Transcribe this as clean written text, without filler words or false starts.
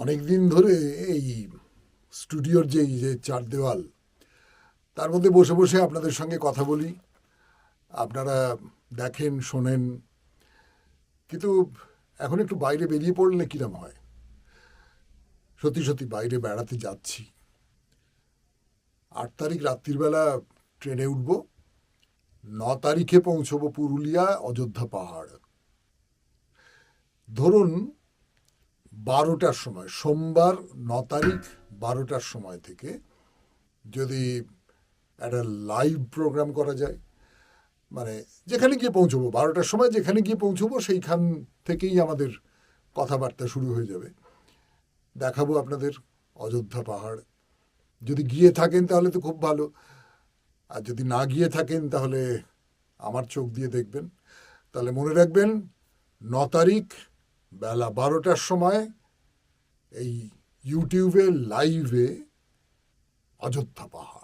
অনেক দিন ধরে এই স্টুডিওর যে চার দেওয়াল তার মধ্যে বসে বসে আপনাদের সঙ্গে কথা বলি, আপনারা দেখেন শোনেন, কিন্তু এখন একটু বাইরে বেরিয়ে পড়লে কিরম হয়। সত্যি সত্যি বাইরে বেড়াতে যাচ্ছি। 8 তারিখ রাত্রিবেলা ট্রেনে উঠব, 9 তারিখে পৌঁছবো পুরুলিয়া অযোধ্যা পাহাড়। ধরুন 12টার সময়, সোমবার 9 তারিখ 12টার সময় থেকে যদি একটা লাইভ প্রোগ্রাম করা যায়, মানে যেখানে গিয়ে পৌঁছবো 12টার সময়, যেখানে গিয়ে পৌঁছবো সেইখান থেকেই আমাদের কথাবার্তা শুরু হয়ে যাবে। দেখাবো আপনাদের অযোধ্যা পাহাড়। যদি গিয়ে থাকেন তাহলে তো খুব ভালো, আর যদি না গিয়ে থাকেন তাহলে আমার চোখ দিয়ে দেখবেন। তাহলে মনে রাখবেন 9 তারিখ বেলা 12টার সময় এই ইউটিউবে লাইভে অযোধ্যা পাহাড়।